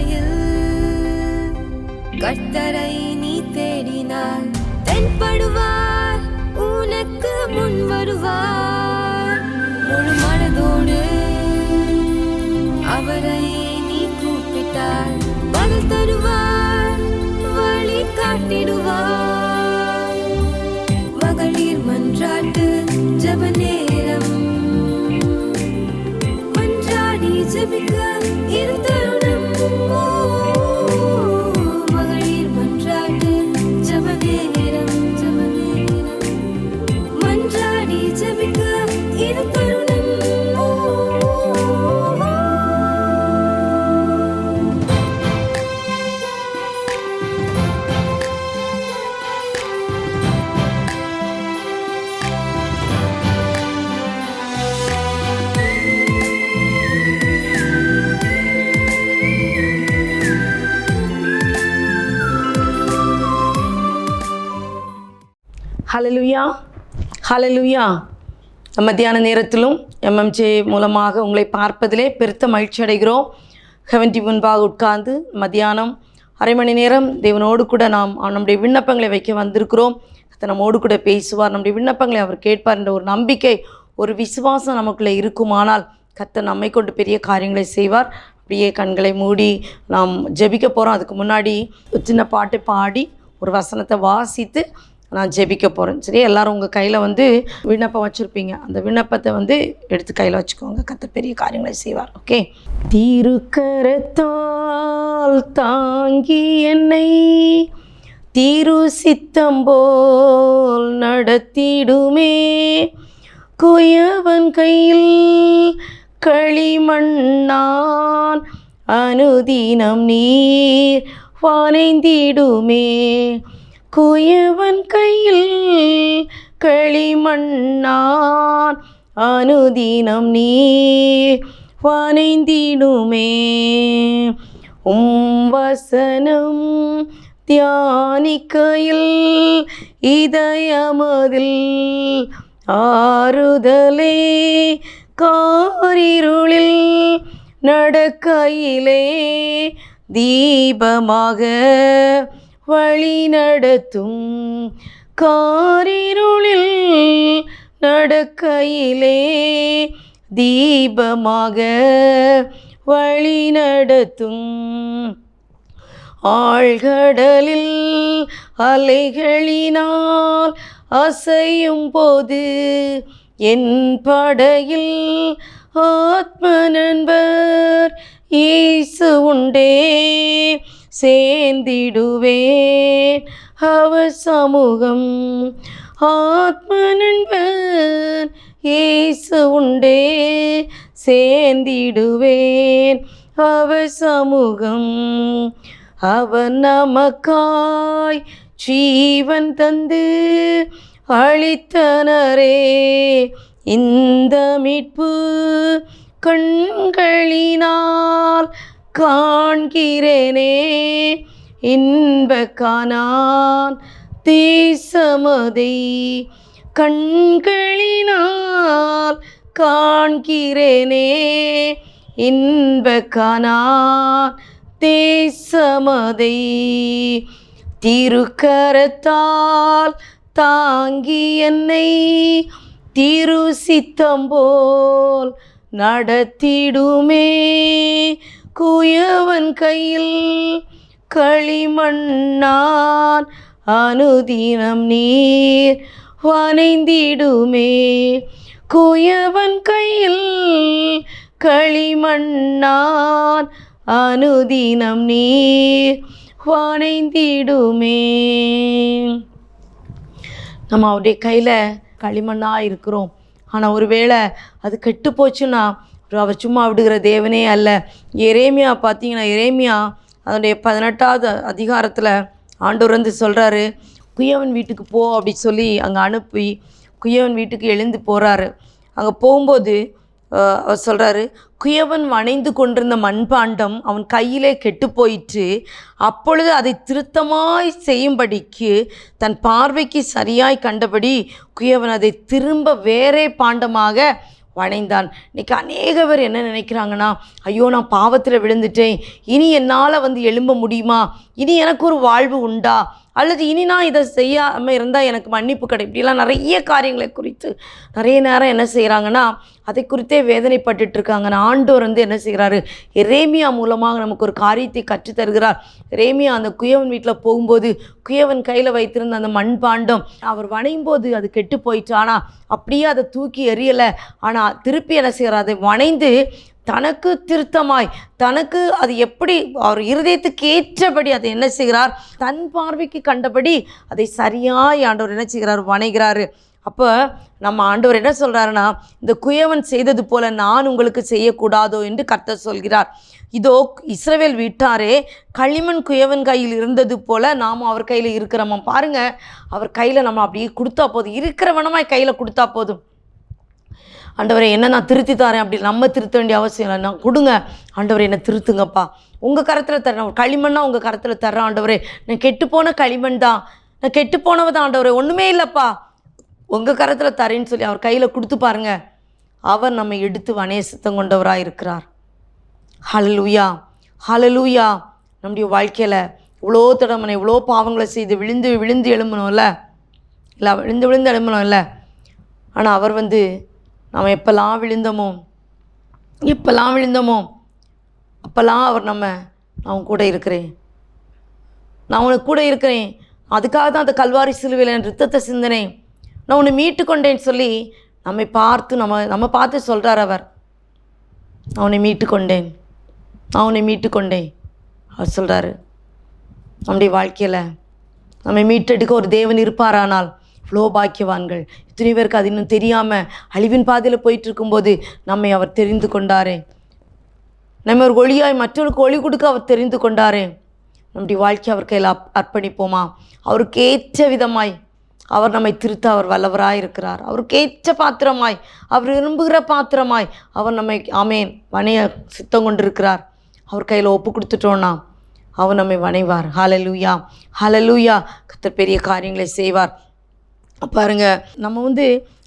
பாதையில் கர்த்தரை நீ தேடினார், தென்படுவார், உனக்கு முன் வருவார். முழு மனதோடு அவரை நீ கூப்பிட்டார், பதில் தருவார், வழி காட்டிடுவார். மகளிர் மன்றாட்டு ஜெப நேரம், மன்றாடி ஜெபிக்க இது தருணம். மகளிர் மன்றாட்டு ஜெப நேரம், மன்றாடி ஜெபிக்க இது தருணம். ஹல்லேலூயா, ஹல்லேலூயா. மத்தியான நேரத்திலும் எம்எம்ஜே மூலமாக உங்களை பார்ப்பதிலே பெருத்த மகிழ்ச்சி அடைகிறோம். ஹெவன்டி முன்பாக உட்கார்ந்து மத்தியானம் அரை மணி நேரம் தேவனோடு கூட நாம் நம்முடைய விண்ணப்பங்களை வைக்க வந்திருக்கிறோம். நம்மோடு கூட பேசுவார், நம்முடைய விண்ணப்பங்களை அவர் கேட்பார் என்ற ஒரு நம்பிக்கை, ஒரு விசுவாசம் நமக்குள்ளே இருக்குமானால் கர்த்தர் நம்மை கொண்டு பெரிய காரியங்களை செய்வார். அப்படியே கண்களை மூடி நாம் ஜெபிக்க போகிறோம். அதுக்கு முன்னாடி ஒரு சின்ன பாட்டு பாடி ஒரு வசனத்தை வாசித்து நான் ஜெபிக்க போகிறேன். சரி, எல்லோரும் உங்கள் கையில் விண்ணப்பம் வச்சுருப்பீங்க, அந்த விண்ணப்பத்தை எடுத்து கையில் வச்சுக்கோங்க. கர்த்தர் பெரிய காரியங்களை செய்வார். ஓகே. திருக்கரத்தால் தாங்கி என்னை திரு சித்தம் போல் நடத்திடுமே, குயவன் கையில் களிமண்ணான் அனுதினம் நீர் வானைந்திடுமே. குயவன் கையில் களிமண்ணான் அனுதினம் நீர் வானைந்திடுமே. வசனம் தியானிக்கையில் இதயமதில் ஆறுதலே, காரிருளில் நடக்கையிலே தீபமாக வழி நடத்தும். காரிருளில் நடக்கையிலே தீபமாக வழி நடத்தும். ஆழ்கடலில் அலைகளினால் அசையும் போது என் படையில் ஆத்ம நண்பர் இயேசு உண்டே. சேர்ந்திடுவேன் அவர் சமூகம், ஆத்ம நண்பர் இயேசு உண்டே. சேர்ந்திடுவேன் அவர் சமூகம். அவர் நமக்காய் ஜீவன் தந்து அளித்தனரே. இந்த மீட்பு கண்களினால் காண்கிறேனே, இன்ப கானான் தேசமதை கண்களினால் காண்கிறேனே, இன்ப கானான் தேசமதை. திருக்கரத்தால் தாங்கி என்னை திரு சித்தம் போல் நடத்திடுமே, குயவன் கையில் களிமண்ணான் அனுதினம் நீர் வானைந்திடுமே. குயவன் கையில் களிமண்ணான் அனுதினம் நீர் வானைந்திடுமே. நம்ம அவருடைய கையில் களிமண்ணாக இருக்கிறோம். ஆனால் ஒருவேளை அது கெட்டு போச்சுன்னா அவர் சும்மா விடுகிற தேவனே அல்ல. எரேமியா பார்த்தீங்கன்னா, எரேமியா அதனுடைய 18வது அதிகாரத்தில் ஆண்டவர் சொல்கிறாரு, குயவன் வீட்டுக்கு போ அப்படி சொல்லி அங்கே அனுப்பி குயவன் வீட்டுக்கு எழுந்து போகிறாரு. அங்கே போகும்போது அவர் சொல்கிறாரு, குயவன் வணைந்து கொண்டிருந்த மண்பாண்டம் அவன் கையிலே கெட்டு போயிற்று. அப்பொழுது அதை திருத்தமாய் செய்யும்படிக்கு தன் பார்வைக்கு சரியாய் கண்டபடி குயவன் அதை திரும்ப வேறே பாண்டமாக வணைந்தான். இன்றைக்கி அநேக பேர் என்ன நினைக்கிறாங்கன்னா, ஐயோ நான் பாவத்தில் விழுந்துட்டேன், இனி என்னால் எழும்ப முடியுமா, இனி எனக்கு ஒரு வாழ்வு உண்டா, அல்லது இனி நான் இதை செய்யாமல் இருந்தால் எனக்கு மன்னிப்பு கிடைக்கும், இப்படிலாம் நிறைய காரியங்களை குறித்து நிறைய நேரம் என்ன செய்கிறாங்கன்னா அதை குறித்தே வேதனைப்பட்டு இருக்காங்க. ஆண்டவர் என்ன செய்கிறாரு, எரேமியா மூலமாக நமக்கு ஒரு காரியத்தை கற்றுத்தருகிறார். எரேமியா அந்த குயவன் வீட்டில் போகும்போது குயவன் கையில் வைத்திருந்த அந்த மண்பாண்டம் அவர் வணையும் போது அது கெட்டு போயிட்டு, ஆனால் அப்படியே அதை தூக்கி எறியலை, ஆனால் திருப்பி என்ன செய்கிறார், அதை வணைந்து தனக்கு திருத்தமாய், தனக்கு அது எப்படி அவர் இருதயத்துக்கு ஏற்றபடி அதை என்ன செய்கிறார், தன் பார்வைக்கு கண்டபடி அதை சரியாய் ஆண்டவர் என்ன செய்கிறார், வணைகிறாரு. அப்போ நம்ம ஆண்டவர் என்ன சொல்கிறாருன்னா, இந்த குயவன் செய்தது போல நான் உங்களுக்கு செய்யக்கூடாதோ என்று கர்த்தர் சொல்கிறார். இதோ இஸ்ரவேல் வீட்டாரே களிமண் குயவன் கையில் இருந்தது போல நாம் அவர் கையில் இருக்கிறோமா. பாருங்கள், அவர் கையில் நம்ம அப்படியே கொடுத்தா போதும், இருக்கிறவனமாய் கையில் கொடுத்தா போதும். ஆண்டவரை என்ன நான் திருத்தி தரேன் அப்படி நம்ம திருத்த வேண்டிய அவசியம் இல்லை. நான் கொடுங்க ஆண்டவரை, என்னை திருத்துங்கப்பா, உங்கள் கரத்தில் தரேன், களிமண்ணா உங்கள் கரத்தில் தர்றேன் ஆண்டவரே, நான் கெட்டுப்போன களிமண் தான், நான் கெட்டுப்போனவ தான் ஆண்டவரே, ஒன்றுமே இல்லைப்பா, உங்கள் கரத்தில் தரேன்னு சொல்லி அவர் கையில் கொடுத்து பாருங்க, அவர் நம்மை எடுத்து வணைய சித்தம் கொண்டவராக இருக்கிறார். ஹல்லேலூயா, ஹல்லேலூயா. நம்முடைய வாழ்க்கையில் இவ்வளோ தடவை இவ்வளோ பாவங்களை செய்து விழுந்து விழுந்து எழும்பணும்ல, இல்லை விழுந்து விழுந்து எழும்பணும் இல்லை, ஆனால் அவர் நம்ம எப்போல்லாம் விழுந்தோமோ அப்போல்லாம் அவர் நான் கூட இருக்கிறேன், நான் உனக்கு கூட இருக்கிறேன், அதுக்காக தான் அந்த கல்வாரி சிலுவையில் என் ரத்தத்தை சிந்தினேன், நான் உன்னை மீட்டு கொண்டேன்னு சொல்லி நம்மை பார்த்து நம்ம பார்த்து சொல்கிறார் அவர், நான் உன்னை மீட்டு கொண்டேன் அவர் சொல்கிறாரு. நம்முடைய வாழ்க்கையில் நம்மை மீட்டெடுக்க ஒரு தேவன் இருப்பாரானால் இவ்வளோ பாக்கியவான்கள். இத்தனை பேருக்கு அது இன்னும் தெரியாமல் அழிவின் பாதையில் போயிட்டு இருக்கும்போது நம்மை அவர் தெரிந்து கொண்டாரே, நம்ம ஒரு ஒளியாய் மற்றவருக்கு ஒளி கொடுக்க அவர் தெரிந்து கொண்டாரே. நம்முடைய வாழ்க்கை அவர் கையில் அர்ப்பணிப்போமா. அவருக்கு ஏற்ற விதமாய் அவர் நம்மை திருத்த அவர் வல்லவராய் இருக்கிறார். அவருக்கு ஏற்ற பாத்திரமாய், அவர் விரும்புகிற பாத்திரமாய் அவர் நம்மை ஆமேன் வணைய சித்தம் கொண்டிருக்கிறார். அவர் கையில் ஒப்பு கொடுத்துட்டோன்னா அவர் நம்மை வணைவார். ஹல்லேலூயா, ஹல்லேலூயா. கர்த்தர் பெரிய காரியங்களை செய்வார். பாருங்க, நம்ம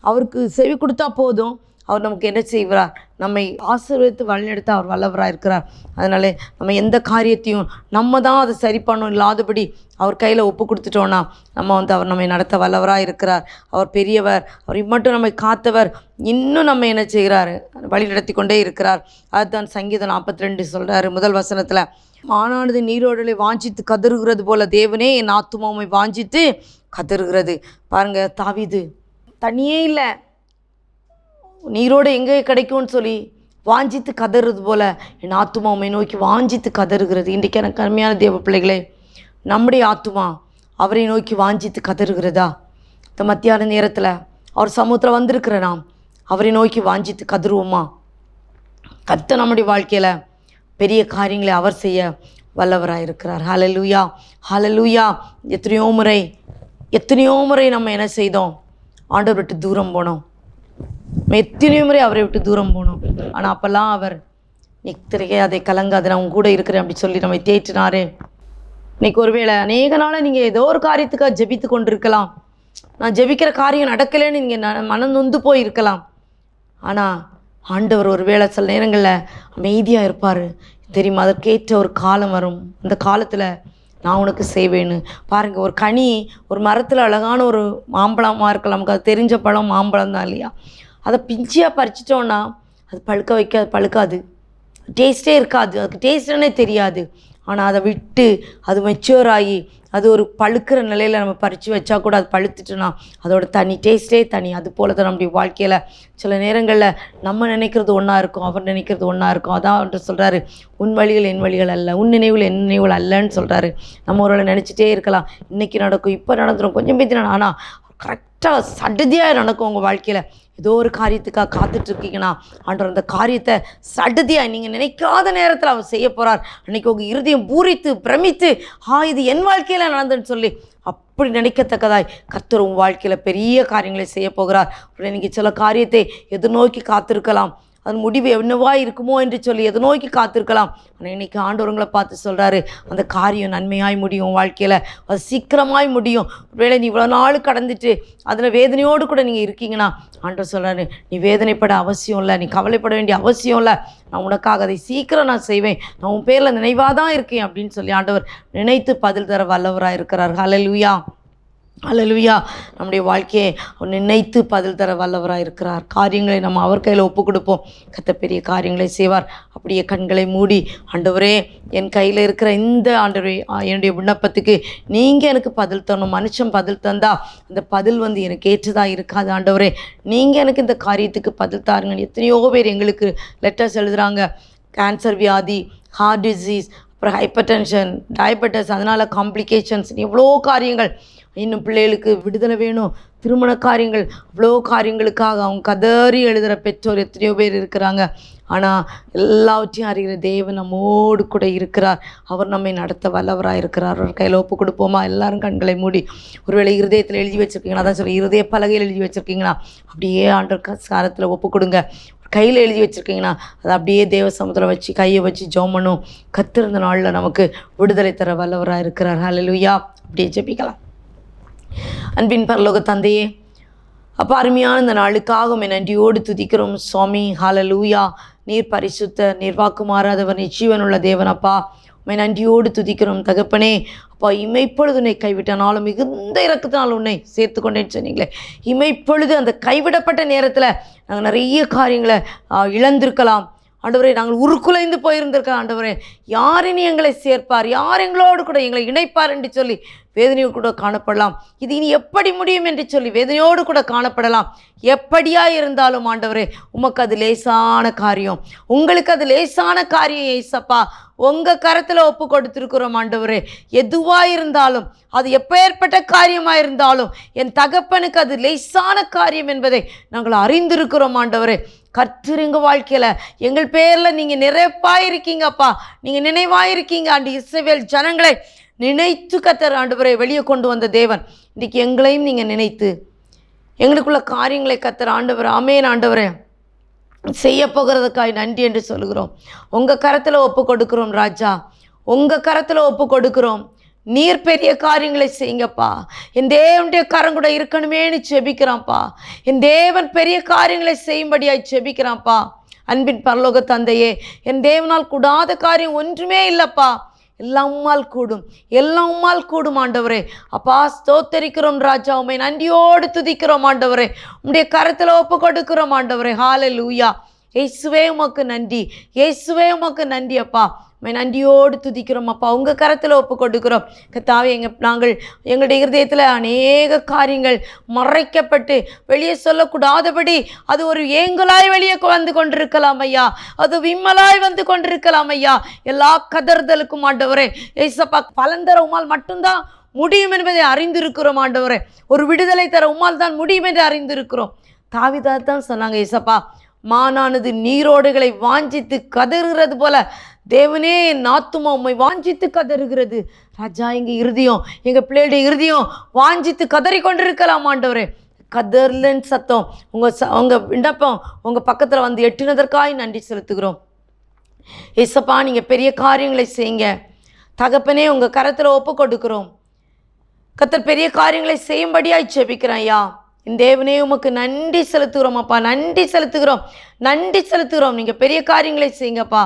அவருக்கு செவி கொடுத்தா போதும், அவர் நமக்கு என்ன செய்வார், நம்மை ஆசீர்வதித்து வழிநடத்த அவர் வல்லவராக இருக்கிறார். அதனால் நம்ம எந்த காரியத்தையும் நம்ம தான் அதை சரி பண்ணணும் இல்லாதபடி அவர் கையில் ஒப்பு கொடுத்துட்டோன்னா நம்ம அவர் நம்மை நடத்த வல்லவராக இருக்கிறார். அவர் பெரியவர், அவர் மட்டும் நம்மை காத்தவர், இன்னும் நம்ம என்ன செய்கிறார், வழி நடத்தி கொண்டே இருக்கிறார். அதுதான் சங்கீதம் 42 சொல்கிறாரு முதல் வசனத்தில், மானானது நீரோடலை வாஞ்சித்து கதறுகிறது போல தேவனே என் ஆத்துமாவை வாஞ்சித்து கதறுகிறது. பாருங்கள், தாவீது தண்ணியே இல்லை, நீரோடு எங்கே கிடைக்கும்னு சொல்லி வாஞ்சித்து கதறுறது போல் என் ஆத்துமா உம்மை நோக்கி வாஞ்சித்து கதறுகிறது. இன்றைக்கு எனக்கு அருமையான தேவ பிள்ளைகளே, நம்முடைய ஆத்துமா அவரை நோக்கி வாஞ்சித்து கதறுகிறதா? இந்த மத்தியான நேரத்தில் அவர் சமூகத்தில் வந்திருக்கிற நாம் அவரை நோக்கி வாஞ்சித்து கதறுவோமா? கர்த்தர் நம்முடைய வாழ்க்கையில் பெரிய காரியங்களை அவர் செய்ய வல்லவராக இருக்கிறார். ஹல்லேலூயா, ஹல்லேலூயா. எத்தனையோ முறை நம்ம என்ன செய்தோம், ஆண்டவர் விட்டு தூரம் போனோம், எத்தனையோ முறை அவரை விட்டு தூரம் போனோம். ஆனால் அப்போல்லாம் அவர் நித்திரையே அதை கலங்காது, நான் உங்க கூட இருக்கிறேன் அப்படி சொல்லி நம்மை தேற்றினாரே. இன்றைக்கி ஒருவேளை அநேக நாளாக நீங்கள் ஏதோ ஒரு காரியத்துக்காக ஜெபித்து கொண்டு இருக்கலாம், நான் ஜெபிக்கிற காரியம் நடக்கலைன்னு நீங்கள் மனம் நொந்து போய் இருக்கலாம். ஆனால் ஆண்டவர் ஒரு வேளை சில நேரங்களில் அமைதியாக இருப்பார் தெரியுமா. அதற்கேற்ற ஒரு காலம் வரும், அந்த காலத்தில் நான் உனக்கு செய்வேன்னு. பாருங்கள், ஒரு கனி ஒரு மரத்தில் அழகான ஒரு மாம்பழமாக இருக்கலாம், நமக்கு அது தெரிஞ்ச பழம் மாம்பழம் தான் இல்லையா. அதை பிஞ்சியாக பறிச்சிட்டோன்னா அது பழுக்காது, டேஸ்ட்டே இருக்காது, அதுக்கு டேஸ்ட்டுன்னே தெரியாது. ஆனால் அதை விட்டு அது மெச்சூர் ஆகி அது ஒரு பழுக்கிற நிலையில் நம்ம பறித்து வச்சா கூட அது பழுத்துட்டுனா அதோட தனி டேஸ்ட்டே தனி. அது போல தான் நம்முடைய வாழ்க்கையில் சில நேரங்களில் நம்ம நினைக்கிறது ஒன்றா இருக்கும், அவர் நினைக்கிறது ஒன்றா இருக்கும். அதான் அவர் சொல்கிறாரு, உன் வழிகள் என் வழிகள் அல்ல, உன் நினைவுகள் என் நினைவுகள் அல்லன்னு சொல்கிறாரு. நம்ம ஒரு நினச்சிட்டே இருக்கலாம், இன்றைக்கி நடக்கும், இப்போ நடந்துடும், கொஞ்சம் பேத்தி ஆனால் கரெக்டாக சடுதியாக நடக்கும். உங்கள் வாழ்க்கையில் ஏதோ ஒரு காரியத்துக்காக காத்துட்ருக்கீங்கன்னா ஆண்டவர் அந்த காரியத்தை சடுதியாக நீங்கள் நினைக்காத நேரத்தில் அவர் செய்ய போகிறார். அன்றைக்கி உங்கள் இருதயம் பூரித்து பிரமித்து இது என் வாழ்க்கையில் நடந்துன்னு சொல்லி அப்படி நினைக்கத்தக்கதாய் கர்த்தர் உங்கள் வாழ்க்கையில் பெரிய காரியங்களை செய்ய போகிறார். நீங்கள் சில காரியத்தை எதிர்நோக்கி காத்திருக்கலாம், அதன் முடிவு என்னவா இருக்குமோ என்று சொல்லி எதை நோக்கி காத்திருக்கலாம். ஆனால் இன்றைக்கி ஆண்டவர்களை பார்த்து சொல்கிறாரு, அந்த காரியம் நன்மையாய் முடியும், வாழ்க்கையில் அது சீக்கிரமாய் முடியும். ஒருவேளை நீ இவ்வளோ நாள் கடந்துட்டு அதில் வேதனையோடு கூட நீங்கள் இருக்கீங்கன்னா ஆண்டவர் சொல்கிறாரு, நீ வேதனைப்பட அவசியம் இல்லை, நீ கவலைப்பட வேண்டிய அவசியம் இல்லை, நான் உனக்காக அதை சீக்கிரம் நான் செய்வேன், நான் உன் பேரில் நினைவாக தான் இருக்கேன் அப்படின்னு சொல்லி ஆண்டவர் நினைத்து பதில் தர வல்லவராக இருக்கிறார். ஹல்லேலூயா, ஹல்லேலூயா. நம்முடைய வாழ்க்கையை அவர் நினைத்து பதில் தர வல்லவராக இருக்கிறார். காரியங்களை நம்ம அவர் கையில் ஒப்பு கொடுப்போம், கர்த்தர் பெரிய காரியங்களை செய்வார். அப்படியே கண்களை மூடி, ஆண்டவரே என் கையில் இருக்கிற இந்த ஆண்டவரே என்னுடைய விண்ணப்பத்துக்கு நீங்கள் எனக்கு பதில் தரணும். மனுஷன் பதில் தந்தா அந்த பதில் எனக்கு ஏற்றதாக இருக்காது. ஆண்டவரே நீங்கள் எனக்கு இந்த காரியத்துக்கு பதில் தாருங்க. எத்தனையோ பேர் எங்களுக்கு லெட்டர்ஸ் எழுதுகிறாங்க, கேன்சர் வியாதி, ஹார்ட் டிசீஸ், அப்புறம் ஹைப்பர் டென்ஷன், டயபெட்டிஸ், அதனால் காம்ப்ளிகேஷன்ஸ், எவ்வளோ காரியங்கள், இன்னும் பிள்ளைகளுக்கு விடுதலை வேணும், திருமண காரியங்கள், அவ்வளோ காரியங்களுக்காக அவங்க கதறி எழுதுகிற பெற்றோர் எத்தனையோ பேர் இருக்கிறாங்க. ஆனால் எல்லாவற்றையும் அறிகிற தேவன் நம்மோடு கூட இருக்கிறார். அவர் நம்மை நடத்த வல்லவராக இருக்கிறார். அவர் கையில் ஒப்பு கொடுப்போமா? எல்லாரும் கண்களை மூடி, ஒருவேளை இருதயத்தில் எழுதி வச்சுருக்கீங்கன்னா, அதான் சொல்லி இருதய பலகையில் எழுதி வச்சுருக்கீங்கன்னா அப்படியே ஆண்டவர் சாரத்தில் ஒப்பு கொடுங்க. கையில் எழுதி வச்சுருக்கீங்கன்னா அதை அப்படியே தேவ சமுத்திரம் வச்சு கையை வச்சு ஜெபம் பண்ணும். கர்த்தர் நாளில் நமக்கு விடுதலை தர வல்லவராக இருக்கிறார். ஹல்லேலூயா. அப்படியே ஜெபிக்கலாம். அன்பின் பரலோக தந்தையே, அப்போ அருமையான இந்த நாளுக்காக நன்றியோடு துதிக்கிறோம் சுவாமி. ஹல்லேலூயா. நீர் பரிசுத்த, நீர் வாக்கு மாறாதவர், நீ ஜீவனுள்ள தேவனப்பா. உம்மை நன்றியோடு துதிக்கிறோம் தகப்பனே. அப்பா, இமைப்பொழுது உன்னை கைவிட்டனாலும் மிகுந்த இரக்கத்தினால் உன்னை சேர்த்து கொண்டேன்னு சொன்னீங்களே, இமைப்பொழுது அந்த கைவிடப்பட்ட நேரத்தில் நாங்கள் நிறைய காரியங்களை இழந்திருக்கலாம் ஆண்டவரே. நாங்கள் உருக்குலைந்து போயிருந்திருக்கோம் ஆண்டவரே. யார் இனி எங்களை சேர்ப்பார், யார் எங்களோடு கூட எங்களை இணைப்பார் என்று சொல்லி வேதனையோடு கூட காணப்படலாம். இது இனி எப்படி முடியும் என்று சொல்லி வேதனையோடு கூட காணப்படலாம். எப்படியா இருந்தாலும் ஆண்டவரே, உமக்கு அது லேசான காரியம், உங்களுக்கு அது லேசான காரியம் ஏசப்பா. உங்கள் கரத்தில் ஒப்பு கொடுத்துருக்குறோம் ஆண்டவரே. எதுவாக இருந்தாலும், அது எப்பேற்பட்ட காரியமாக இருந்தாலும் என் தகப்பனுக்கு அது லேசான காரியம் என்பதை நாங்கள் அறிந்திருக்கிறோம் ஆண்டவரே. கர்த்தர் எங்கள் வாழ்க்கையில் எங்கள் பேரில் நீங்கள் நிறைவாயிருக்கீங்கப்பா, நீங்கள் நினைவாயிருக்கீங்க. ஆண்டு இஸ்ரவேல் ஜனங்களை நினைத்து கர்த்தர் ஆண்டவரை வெளியே கொண்டு வந்த தேவன், இன்றைக்கி எங்களையும் நீங்கள் நினைத்து எங்களுக்குள்ள காரியங்களை கர்த்தர் ஆண்டவர், ஆமேன் ஆண்டவரே, செய்ய போகிறதுக்காய் நன்றி என்று சொல்கிறோம். உங்கள் கரத்தில் ஒப்பு கொடுக்குறோம் ராஜா, உங்கள் கரத்தில் ஒப்பு கொடுக்குறோம். நீர் பெரிய காரியங்களை செய்யுங்கப்பா. என் தேவனுடைய கரம் கூட இருக்கணுமேனு செபிக்கிறான்ப்பா. என் தேவன் பெரிய காரியங்களை செய்யும்படியாய் செபிக்கிறான்ப்பா. அன்பின் பரலோக தந்தையே, என் தேவனால் கூடாத காரியம் ஒன்றுமே இல்லைப்பா. எல்லாம் உம்மால் கூடும், எல்லாம் உம்மால் கூடும் ஆண்டவரே. அப்பா, ஸ்தோத்தரிக்கிறோம் ராஜா, உம்மை நன்றியோடு துதிக்கிறோம் ஆண்டவரே. உம்முடைய கரத்தில் ஒப்பு கொடுக்கிறோம் ஆண்டவரே. ஹல்லேலூயா. இயேசுவே உமக்கு நன்றி, இயேசுவே உமக்கு நன்றி அப்பா. நன்றியோடு துதிக்கிறோம் அப்பா. உங்கள் கரத்தில் ஒப்பு கொடுக்கிறோம் கர்த்தாவே. நாங்கள் எங்களுடைய இருதயத்தில் அநேக காரியங்கள் மறைக்கப்பட்டு வெளியே சொல்லக்கூடாதபடி அது ஒரு ஏங்கலாய் வெளியே வந்து கொண்டிருக்கலாம் ஐயா, அது விம்மலாய் வந்து கொண்டிருக்கலாம் ஐயா. எல்லா கதறுதலுக்கும் ஆண்டவரே ஏசப்பா, பலன் தர உம்மால் மட்டும்தான் முடியும் என்பதை அறிந்திருக்கிறோம் ஆண்டவரே. ஒரு விடுதலை தர உம்மால் தான் முடியும் என்று அறிந்திருக்கிறோம். தாவீது தான் சொன்னாங்க, ஏசப்பா, மானானது நீரோடுகளை வாஞ்சித்து கதறுகிறது போல தேவனே என் ஆத்துமா உம்மை வாஞ்சித்து கதறுகிறது. ராஜா, எங்கள் இருதயம், எங்கள் பிள்ளையுடைய இருதயம் வாஞ்சித்து கதறி கொண்டிருக்கலாம் ஆண்டவரே. கதர்லன்னு சத்தம் உங்கள் விண்ணப்பம் உங்கள் பக்கத்தில் வந்து எட்டினதற்காய் நன்றி செலுத்துகிறோம். ஏசப்பா, நீங்கள் பெரிய காரியங்களை செய்யுங்க தகப்பனே. உங்கள் கரத்தில் ஒப்பு கொடுக்கிறோம் கர்த்தர். பெரிய காரியங்களை செய்யும்படியாய் ஜெபிக்கிறேன் ஐயா. என் தேவனே, உமக்கு நன்றி செலுத்துகிறோம் அப்பா, நன்றி செலுத்துகிறோம், நன்றி செலுத்துகிறோம். நீங்கள் பெரிய காரியங்களை செய்யுங்கப்பா.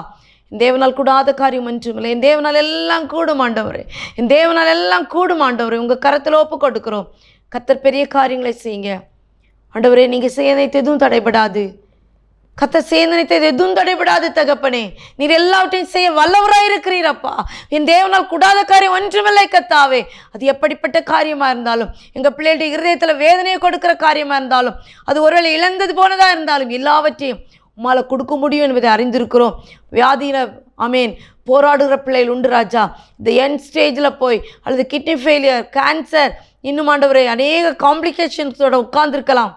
என் தேவனால் கூடாத காரியம் ஒன்றுமில்லை. என் தேவனால் எல்லாம் கூடும் ஆண்டவரே, என் தேவனால் எல்லாம் கூடும் ஆண்டவரே. உங்கள் கரத்தில் ஒப்பு கொடுக்கிறோம் கர்த்தர். பெரிய காரியங்களை செய்யுங்க ஆண்டவரே. நீங்கள் செய்ய நினைத்து எதுவும் தடைபடாது கர்த்தர், செய்ய நினைத்தது எதுவும் தடைபடாது தகப்பனே. நீர் எல்லாவற்றையும் செய்ய வல்லவராக இருக்கிறீரப்பா. என் தேவனால் கூடாத காரியம் ஒன்றுமில்லை கர்த்தாவே. அது எப்படிப்பட்ட காரியமாக இருந்தாலும், எங்கள் பிள்ளைகளுடைய இருதயத்தில் வேதனையை கொடுக்குற காரியமாக இருந்தாலும், அது ஒருவேளை இழந்தது போனதாக இருந்தாலும், எல்லாவற்றையும் உம்மால் கொடுக்க முடியும் என்பதை அறிந்திருக்கிறோம். வியாதியில் ஆமேன் போராடுகிற பிள்ளைகள் உண்டு ராஜா. இந்த எண்ட் ஸ்டேஜில் போய் அல்லது கிட்னி ஃபெயிலியர், கேன்சர், இன்னும் ஆண்டவரே அநேக காம்ப்ளிகேஷன்ஸோட உட்கார்ந்துருக்கலாம்.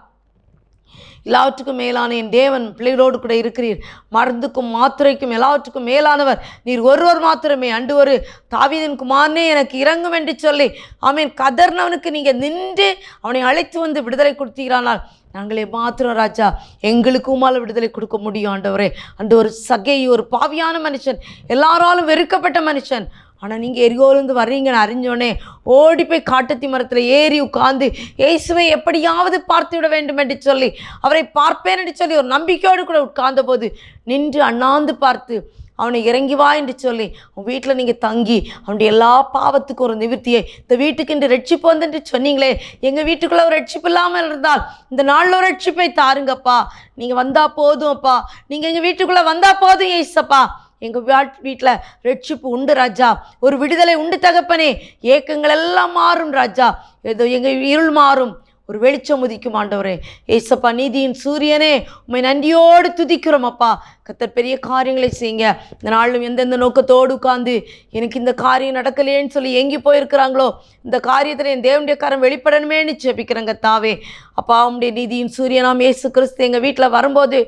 எல்லாவற்றுக்கும் மேலான என் தேவன் பிள்ளைகளோடு கூட இருக்கிறீர். மருந்துக்கும் மாத்திரைக்கும் எல்லாவற்றுக்கும் மேலானவர் நீர் ஒருவர் மாத்திரமே. அண்டு ஒரு தாவீதின் குமாரனே எனக்கு இறங்கும் என்று சொல்லி ஆமேன் கதர்னவனுக்கு நீங்கள் நின்று அவனை அழைத்து வந்து விடுதலை கொடுத்தீரானால் நாங்களே மாத்திரம் ராஜா எங்களுக்கு உமால விடுதலை கொடுக்க முடியும் ஆண்டவரே. அண்டு ஒரு சகை, ஒரு பாவியான மனுஷன், எல்லாராலும் வெறுக்கப்பட்ட மனுஷன், ஆனால் நீங்கள் எரிகோலிருந்து வர்றீங்கன்னு அறிஞ்சோடனே ஓடி போய் காட்டுத்தி மரத்தில் ஏறி உட்கார்ந்து இயேசுவை எப்படியாவது பார்த்து விட வேண்டும் என்று சொல்லி அவரை பார்ப்பேன் என்று சொல்லி ஒரு நம்பிக்கையோடு கூட உட்கார்ந்த போது நின்று அண்ணாந்து பார்த்து அவனை இறங்கி வா என்று சொல்லி அவன் வீட்டில் நீங்கள் தங்கி அவனுடைய எல்லா பாவத்துக்கும் ஒரு நிவர்த்தியை இந்த வீட்டுக்கு இன்று ரட்சிப்பு வந்துட்டு சொன்னீங்களே, எங்கள் வீட்டுக்குள்ளே ஒரு ரட்சிப்பு இல்லாமல் இருந்தால் இந்த நாளில் ஒரு ரட்சிப்பை தாருங்கப்பா. நீங்கள் வந்தால் போதும் அப்பா, நீங்கள் எங்கள் வீட்டுக்குள்ளே வந்தால் போதும் ஏசப்பா. எங்கள் வீட்டில் ரட்சிப்பு உண்டு ராஜா, ஒரு விடுதலை உண்டு தகப்பனே. ஏக்கங்கள் எல்லாம் மாறும் ராஜா, ஏதோ எங்கள் இருள் மாறும், ஒரு வெளிச்சம் உதிக்கும் ஆண்டவரே. ஏசப்பா நீதியின் சூரியனே உம்மை நன்றியோடு துதிக்கிறோம் அப்பா. கர்த்தர் பெரிய காரியங்களை செய்யுங்க. இந்த நாளிலும் எந்தெந்த நோக்கத்தோடு உட்கார்ந்து எனக்கு இந்த காரியம் நடக்கலையேன்னு சொல்லி எங்கி போயிருக்கிறாங்களோ இந்த காரியத்தில் என் தேவனுடைய காரம் வெளிப்படணுமேன்னு ஜெபிக்கிறேங்க தாவே. அப்பா உம்முடைய நீதியின் சூரியனாம் இயேசு கிறிஸ்து எங்கள் வீட்டில் வரும்போது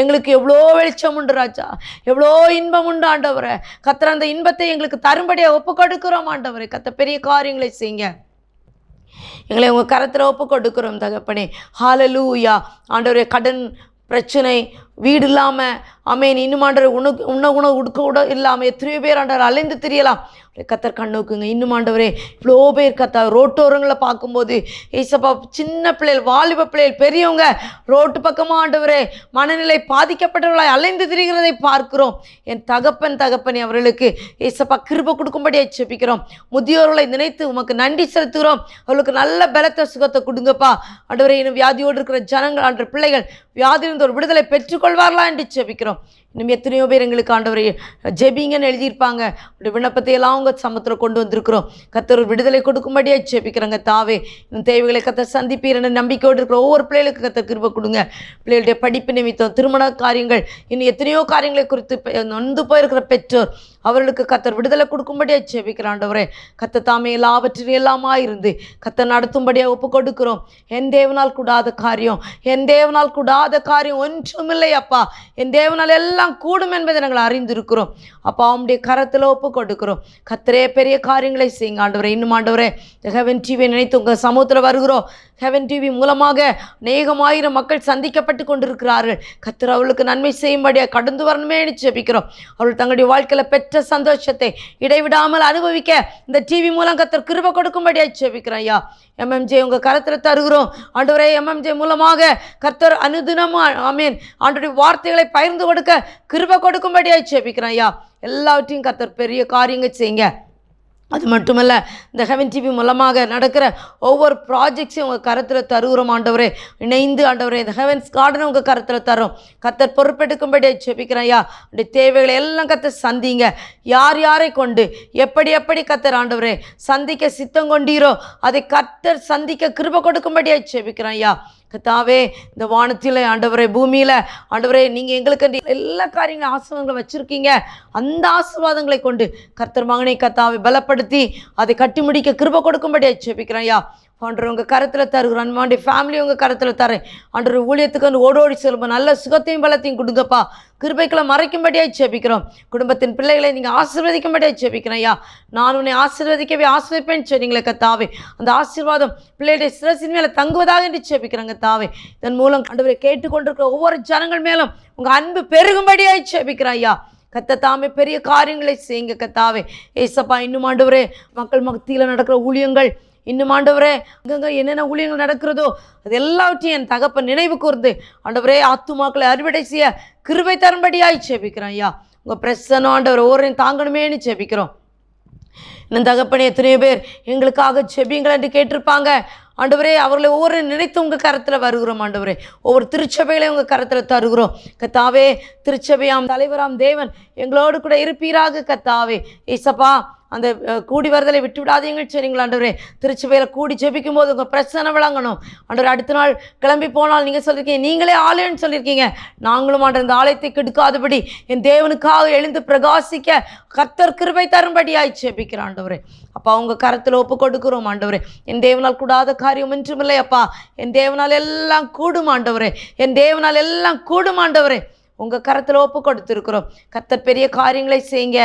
எங்களுக்கு எவ்வளோ வெளிச்சம் உண்டு ராஜா, எவ்வளோ இன்பம் உண்டு ஆண்டவரே. கர்த்தர் அந்த இன்பத்தை எங்களுக்கு தரும்படியாக ஒப்பு கொடுக்கிறோம் ஆண்டவரே. கர்த்தர் பெரிய காரியங்களை செய்யுங்க. எங்களை உங்கள் கரத்தில் ஒப்பு கொடுக்கிறோம் தகப்பனே. ஹல்லேலூயா ஆண்டவரே. கடன் பிரச்சனை, வீடு இல்லாமல் ஆமேன், இன்னும் ஆண்டவர் உணவு உடுக்க கூட இல்லாமல் எத்தனையோ பேர் ஆண்டவர் அலைந்து தெரியலாம். கத்தர் கண்ணோக்குங்க. இன்னும் ஆண்டவரே இவ்வளோ பேர் கத்தா ரோட்டோரங்களை பார்க்கும்போது ஏசப்பா சின்ன பிள்ளைகள், வாலிப பிள்ளைகள், பெரியவங்க ரோட்டு பக்கமாக ஆண்டவரே மனநிலை பாதிக்கப்பட்டவர்களாய் அலைந்து திரிகிறதை பார்க்கிறோம். என் தகப்பனே அவர்களுக்கு ஏசப்பா கிருபை கொடுக்கும்படியாக ஜெபிக்கிறோம். முதியோர்களை நினைத்து உமக்கு நன்றி செலுத்துகிறோம். அவர்களுக்கு நல்ல பலத்தை சுகத்தை கொடுங்கப்பா ஆண்டவரே. இன்னும் வியாதியோடு இருக்கிற ஜனங்கள் ஆண்ட பிள்ளைகள் வியாதியிலிருந்து ஒரு விடுதலை பெற்றுக்கொள்வார்களா என்று ஜெபிக்கிறோம். இன்னும் எத்தனையோ பேர் எங்களுக்கு ஆண்டவரை ஜெபிங்கன்னு எழுதியிருப்பாங்க. அப்படி விண்ணப்பத்தை எல்லாம் அவங்க சமத்தில் கொண்டு வந்திருக்கிறோம். கர்த்தர் விடுதலை கொடுக்கும்படியாக ஜெபிக்கிறோங்க தாவே. இன்னும் தேவைகளை கர்த்தர் சந்திப்பீர் என்ற நம்பிக்கையோடு இருக்கிற ஒவ்வொரு பிள்ளைகளுக்கு கர்த்தர் கிருபை கொடுங்க. பிள்ளைகளுடைய படிப்பு நிமித்தம், திருமண காரியங்கள், இன்னும் எத்தனையோ காரியங்களை குறித்து நொந்து போயிருக்கிற பெற்றோர் அவர்களுக்கு கர்த்தர் விடுதலை கொடுக்கும்படியாக ஜெபிக்கிற ஆண்டவரே. கர்த்தர் தாமே எல்லாவற்றிலும் எல்லாமாக இருந்து கர்த்தர் நடத்தும்படியாக ஒப்பு கொடுக்கிறோம். என் தேவனால் கூடாத காரியம், என் தேவனால் கூடாத காரியம் ஒன்றுமில்லை அப்பா. என் தேவனால் எல்லாம் கூடும் என்பதை நாங்கள் அறிந்திருக்கிறோம் அப்பா. அவனுடைய கரத்தில் ஒப்பு கொடுக்கிறோம். கர்த்தரே பெரிய காரியங்களை செய்யுங்க ஆண்டவரே. இன்னும் ஆண்டவரே ஹெவன் டிவியை நினைத்து உங்கள் சமூகத்தில் வருகிறோம். ஹெவன் டிவி மூலமாக அநேகமாயிரம் மக்கள் சந்திக்கப்பட்டு கொண்டிருக்கிறார்கள். கர்த்தர் அவளுக்கு நன்மை செய்யும்படியாக கடந்து வரணுமே ஜெபிக்கிறோம். அவள் தங்களுடைய வாழ்க்கையில் பெற்ற சந்தோஷத்தை இடைவிடாமல் அனுபவிக்க இந்த டிவி மூலம் கர்த்தர் கிருபை கொடுக்கும்படியாக ஜெபிக்கிறேன் ஐயா. எம்எம்ஜே உங்கள் கரத்தில் தருகிறோம் ஆண்டவரே. எம்எம்ஜே மூலமாக கர்த்தர் அனுதினமும் ஆமேன் ஆண்டவருடைய வார்த்தைகளை பகிர்ந்து கொடுக்க கிருபை கொடுக்கும்படியாக ஜெபிக்கிறேன் ஐயா. எல்லாவற்றையும் கர்த்தர் பெரிய காரியங்கள் செய்யுங்க. அது மட்டுமல்ல, இந்த ஹெவன் டிவி மூலமாக நடக்கிற ஒவ்வொரு ப்ராஜெக்ட்ஸையும் உங்கள் கரத்தில் தருகிறோம் ஆண்டவரே. இணைந்து ஆண்டவரே இந்த ஹெவன்ஸ் கார்டனை உங்கள் கரத்தில் தரும். கர்த்தர் பொறுப்பெடுக்கும்படி ஜெபிக்கிறேன் ஐயா. அப்படி தேவைகளை எல்லாம் கர்த்தர் சந்திங்க. யார் யாரை கொண்டு எப்படி கர்த்தர் ஆண்டவரே சந்திக்க சித்தம் கொண்டீரோ அதை கர்த்தர் சந்திக்க கிருபை கொடுக்கும்படியாக ஜெபிக்கிறேன் ஐயா. கர்த்தாவே இந்த வானத்தில் ஆண்டவரே, பூமியில் ஆண்டவரே, நீங்கள் எங்களுக்கு எல்லா காரியங்களும் ஆசீர்வாதங்களை வச்சுருக்கீங்க. அந்த ஆசீர்வாதங்களை கொண்டு கர்த்தர் மகனை கர்த்தாவை பலப்படுத்தி அதை கட்டி முடிக்க கிருபை கொடுக்கும்படியாக ஜெபிக்கிறேன் ஐயா. ஆண்டவர் உங்கள் கரத்தில் தருகிறேன். அன்பாண்டிய ஃபேமிலி உங்கள் கரத்தில் தரேன் ஆண்டவர். ஊழியத்துக்கு வந்து ஓடோடி செல்லும்போது நல்ல சுகத்தையும் பலத்தையும் கொடுங்கப்பா. கிருபைகளை மறைக்கும்படியாக ஜெபிக்கிறோம். குடும்பத்தின் பிள்ளைகளை நீங்கள் ஆசீர்வதிக்கும்படியாக ஜெபிக்கிறேன் ஐயா. நான் உன்னை ஆசீர்வதிக்கவே ஆசீர்வதிப்பேன்னு சொன்னீங்களே கர்த்தாவே. அந்த ஆசீர்வாதம் பிள்ளைகளுடைய சிரசின் மேலே தங்குவதாக என்று ஜெபிக்கிறேங்க தாவே. இதன் மூலம் ஆண்டவரை கேட்டுக்கொண்டிருக்கிற ஒவ்வொரு ஜனங்கள் மேலும் உங்கள் அன்பு பெருகும்படியாக ஜெபிக்கிறேன் ஐயா. கர்த்தர் தாமே பெரிய காரியங்களை செய்யுங்க கர்த்தாவே. ஏசப்பா இன்னும் ஆண்டவரே மக்கள் மத்தியில் நடக்கிற ஊழியங்கள், இன்னும் ஆண்டவரே அங்கங்கே என்னென்ன ஊழியங்கள் நடக்கிறதோ அது எல்லாவற்றையும் என் தகப்பன் நினைவு கூர்ந்து ஆண்டவரே ஆத்துமாக்களை அறுவடை செய்ய கிருபை தரும்படியாய் ஜெபிக்கிறோம் ஐயா. உங்கள் பிரசன்னம் ஆண்டவர் ஒவ்வொருவரையும் தாங்கணுமேன்னு ஜெபிக்கிறோம். இன்னும் தகப்பனே எத்தனையோ பேர் எங்களுக்காக ஜெபிங்கள் என்று கேட்டிருப்பாங்க ஆண்டவரே. அவர்களை ஒவ்வொரு நினைத்து உங்கள் கரத்தில் வருகிறோம் ஆண்டவரே. ஒவ்வொரு திருச்சபைகளையும் உங்கள் கரத்தில் தருகிறோம் கர்த்தாவே. திருச்சபையாம் தலைவராம் தேவன் எங்களோடு கூட இருப்பீராக கர்த்தாவே. ஏசப்பா அந்த கூடி வருதலை விட்டு விடாதீங்கன்னு சொன்னீங்களா ஆண்டவரே. திருச்சபையில் கூடி ஜெபிக்கும் போது உங்கள் பிரச்சனை விளங்கணும் ஆண்டவர். அடுத்த நாள் கிளம்பி போனால் நீங்கள் சொல்லியிருக்கீங்க நீங்களே ஆலயம்னு சொல்லியிருக்கீங்க. நாங்களும் ஆண்டவர் இந்த ஆலயத்தை கெடுக்காதபடி என் தேவனுக்காக எழுந்து பிரகாசிக்க கர்த்தர் கிருபை தரும்படியாய் ஜெபிக்கிறேன் ஆண்டவரே. அப்பா உங்கள் கரத்தில் ஒப்பு கொடுக்குறோம் ஆண்டவரே. என் தேவனால் கூடாத காரியம் ஒன்றுமில்லை அப்பா. என் தேவனால் எல்லாம் கூடும் ஆண்டவரே. என் தேவனால் எல்லாம் கூடும் ஆண்டவரே. உங்கள் கரத்தில் ஒப்பு கொடுத்துருக்குறோம். கர்த்தர் பெரிய காரியங்களை செய்யுங்க.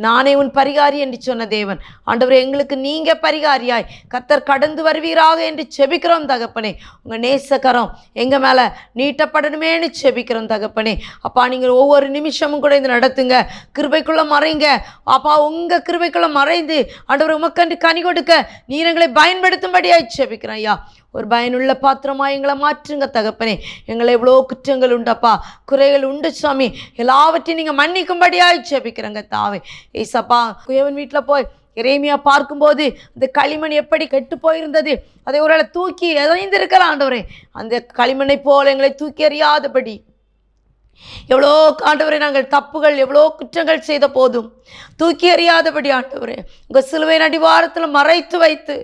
நானே உன் பரிகாரி என்று சொன்ன தேவன் ஆண்டவரே. எங்களுக்கு நீங்கள் பரிகாரியாய் கர்த்தர் கடந்து வருவீராக என்று செபிக்கிறோம் தகப்பனே. உங்கள் நேசக்கரம் எங்கள் மேலே நீட்டப்படணுமேன்னு செபிக்கிறோம் தகப்பனே. அப்பா நீங்கள் ஒவ்வொரு நிமிஷமும் கூட இந்த நடத்துங்க. கிருபைக்குள்ளே மறைங்க அப்பா. உங்கள் கிருபைக்குள்ளே மறைந்து ஆண்டவர் உமக்கன்று கனி கொடுக்க நீர் எங்களை பயன்படுத்தும்படியாய் செபிக்கிறேன் ஐயா. ஒரு பயனுள்ள பாத்திரமாக எங்களை மாற்றுங்க தகப்பனே. எங்களை எவ்வளோ குற்றங்கள் உண்டப்பா, குறைகள் உண்டு சுவாமி. எல்லாவற்றையும் நீங்கள் மன்னிக்கும்படியாக ஜெபிக்கிறேங்க தாவே. ஏசப்பா குயவன் வீட்டில் போய் எரேமியா பார்க்கும்போது அந்த களிமண் எப்படி கெட்டு போயிருந்தது, அதை ஒரு தூக்கி எறிந்திருக்கலாம் ஆண்டவரே. அந்த களிமண்ணை போல் எங்களை தூக்கி எறியாதபடி எவ்வளோ ஆண்டவரே நாங்கள் தப்புகள் எவ்வளோ குற்றங்கள் செய்த போதும் தூக்கி எறியாதபடி ஆண்டவரே உங்கள் சிலுவையின் அடிவாரத்தில் மறைத்து வைத்து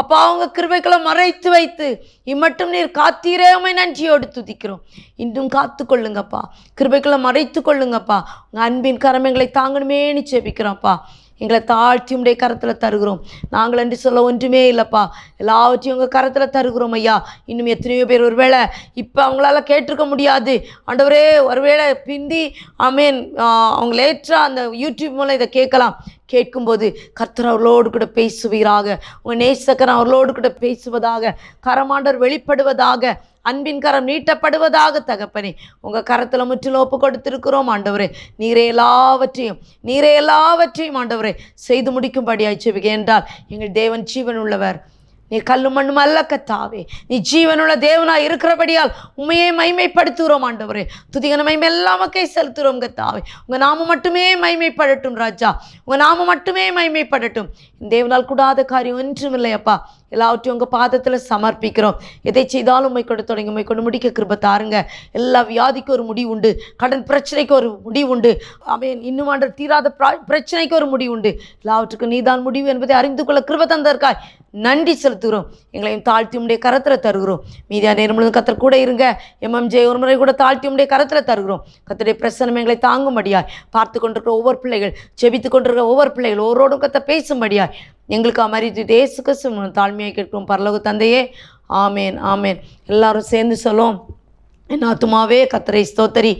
அப்பா உங்கள் கிருபைகளை மறைத்து வைத்து இம்மட்டும் நீர் காத்தீரே உம்மை நன்றியோடு துதிக்கிறோம். இன்னும் காத்து கொள்ளுங்கப்பா, கிருபைகளை மறைத்து கொள்ளுங்கப்பா. உங்கள் அன்பின் கரம் எங்களை தாங்கணுமேன்னு ஜெபிக்கிறோம்ப்பா. எங்களை தாழ்த்தி உடைய கரத்தில் தருகிறோம். நாங்கள் என்று சொல்ல ஒன்றுமே இல்லைப்பா. எல்லாவற்றையும் உங்கள் கரத்தில் தருகிறோம் ஐயா. இன்னும் எத்தனையோ பேர் ஒருவேளை இப்போ அவங்களால கேட்டிருக்க முடியாது ஆண்டவரே. ஒருவேளை பிந்தி ஆமேன் அவங்க லேட்டாக அந்த யூடியூப் மூலம் இதை கேட்கலாம். கேட்கும்போது கர்த்தர் அவர்களோடு கூட பேசுவீராக. உங்கள் நேசக்கரம் அவர்களோடு கூட பேசுவதாக. கரமாண்டவர் வெளிப்படுவதாக. அன்பின் கரம் நீட்டப்படுவதாக தகப்பனே. உங்கள் கரத்தில் முற்றிலும் ஒப்பு கொடுத்திருக்கிறோம் ஆண்டவரே. நீரே எல்லாவற்றையும் ஆண்டவரே செய்து முடிக்கும்படியாய் ஜெபிக்கிறேன். என்றால் எங்கள் தேவன் ஜீவன் உள்ளவர், நீ கல்லு மண்ணும் அல்ல கத்தாவே. நீ ஜீவனுள்ள தேவனாய் இருக்கிறபடியால் உண்மையை மைமைப்படுத்துகிறோம் ஆண்டவரே. துதிகன மைமை எல்லாமக்கை செலுத்துகிறோம் கத்தாவே. உங்கள் நாமம் மட்டுமே மைமைப்படட்டும் ராஜா. உங்கள் நாமம் மட்டுமே மைமைப்படட்டும். தேவனால் கூடாத காரியம் ஒன்றும் இல்லையப்பா. எல்லாவற்றையும் உங்கள் பாதத்தில் சமர்ப்பிக்கிறோம். எதை செய்தாலும் உண்மை கொண்டு தொடங்கி உண்மை கொண்டு முடிக்க கிருபை தாருங்க. எல்லா வியாதிக்கு ஒரு முடிவு உண்டு, கடன் பிரச்சனைக்கு ஒரு முடிவு உண்டு, அவன் இன்னும் ஆண்டு தீராத பிரச்சனைக்கு ஒரு முடிவு உண்டு. எல்லாவற்றுக்கும் நீதான் முடிவு என்பதை அறிந்து கொள்ள கிருபை தந்ததற்காய் நன்றி செலுத்துகிறோம். எங்களையும் தாழ்த்தி உடைய கரத்தில் தருகிறோம். மீதியா நேரம் முழுவதும் கத்தர் கூட இருங்க. MMJ ஒரு முறை கூட தாழ்த்தி உடைய கரத்தில் தருகிறோம். கத்தருடைய பிரசனம் எங்களை தாங்கும்படியாய் பார்த்து கொண்டிருக்கிற ஒவ்வொரு பிள்ளைகள், செபித்து கொண்டிருக்கிற ஒவ்வொரு பிள்ளைகள் ஒவ்வொருவரோடும் கத்தர் பேசும்படியாய் எங்களுக்கு அமரித்து இயேசு கிறிஸ்து தாழ்மையை கேட்கிறோம் பரலோக தந்தையே. ஆமேன் ஆமேன். எல்லாரும் சேர்ந்து சொல்லும். என் ஆத்துமாவே கர்த்தரை ஸ்தோத்தரி,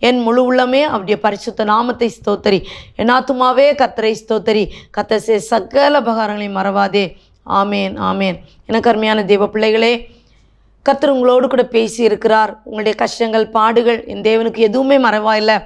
என் முழு உள்ளமே அவருடைய பரிசுத்த நாமத்தை ஸ்தோத்தரி. என் ஆத்துமாவே கர்த்தரை ஸ்தோத்தரி, கர்த்தர் செய்த சகல உபகாரங்களையும் மறவாதே. ஆமேன் ஆமேன். எனக்கு அருமையான தேவ பிள்ளைகளே, கர்த்தர் உங்களோடு கூட பேசி இருக்கிறார். உங்களுடைய கஷ்டங்கள் பாடுகள் என் தேவனுக்கு எதுவுமே மறவா இல்லை.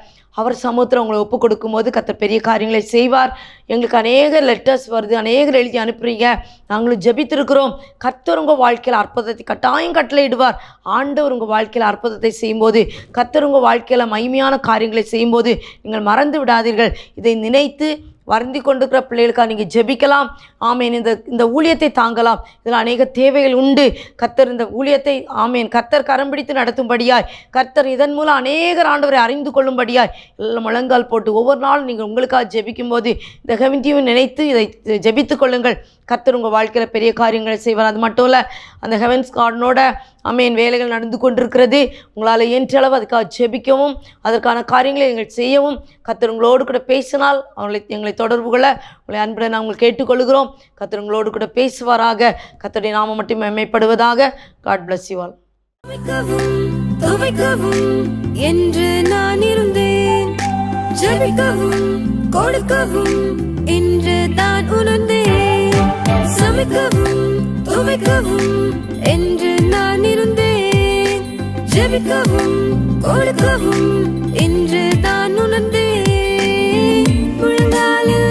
அவர் சமூகத்தில் உங்களை ஒப்பு கொடுக்கும்போது கர்த்தர் பெரிய காரியங்களை செய்வார். எங்களுக்கு அநேக லெட்டர்ஸ் வருது, அநேகர் எழுதி அனுப்புறீங்க. நாங்களும் ஜெபித்திருக்கிறோம். கர்த்தர் உங்கள் வாழ்க்கையில் அற்புதத்தை கட்டாயம் கட்டளையிடுவார். ஆண்டவர் உங்கள் வாழ்க்கையில் அற்புதத்தை செய்யும்போது, கர்த்தர் உங்கள் வாழ்க்கையில் மகிமையான காரியங்களை செய்யும்போது நீங்கள் மறந்து விடாதீர்கள். இதை நினைத்து வருந்தி கொண்டிருக்கிற பிள்ளைகளுக்காக நீங்கள் ஜெபிக்கலாம். ஆமேன். இந்த ஊழியத்தை தாங்கலாம். இதில் அநேக தேவைகள் உண்டு. கர்த்தர் இந்த ஊழியத்தை ஆமேன் கர்த்தர் கரம் பிடித்து நடத்தும்படியாய், கர்த்தர் இதன் மூலம் அநேகர் ஆண்டவரை அறிந்து கொள்ளும்படியாய் எல்லாம் முழங்கால் போட்டு ஒவ்வொரு நாளும் நீங்கள் உங்களுக்காக ஜெபிக்கும் போது இந்த ஹெவன்டியை நினைத்து இதை ஜெபித்து கொள்ளுங்கள். கர்த்தர் உங்கள் வாழ்க்கையில் பெரிய காரியங்களை செய்வார். அது மட்டும் இல்லை, அந்த ஹெவன்ஸ் கார்டனோட ஆமேன் வேலைகள் நடந்து கொண்டிருக்கிறது. உங்களால் இயன்றளவு அதுக்காக ஜெபிக்கவும் அதற்கான காரியங்களை நீங்கள் செய்யவும் கர்த்தர் உங்களோடு கூட பேசினால் எங்களை தொடர்பு கொள்ள உங்களை அன்புடன் நாங்கள் கேட்டுக்கொள்கிறோம். கர்த்தர் உங்களோடு கூட பேசுவாராக. கர்த்தருடைய நாமம் மட்டும் மேன்மைப்படுவதாக. God bless you all. என்று நான் இருந்தேன், ஜெபிக்கவும் கொடுக்கவும் என்று தான் உணர்ந்தேன். சமைக்கவும் துவைக்கவும் என்று நான் இருந்தேன், ஜெபிக்கவும் கொடுக்கவும் என்று தான் உணர்ந்தேன். முழங்காலில்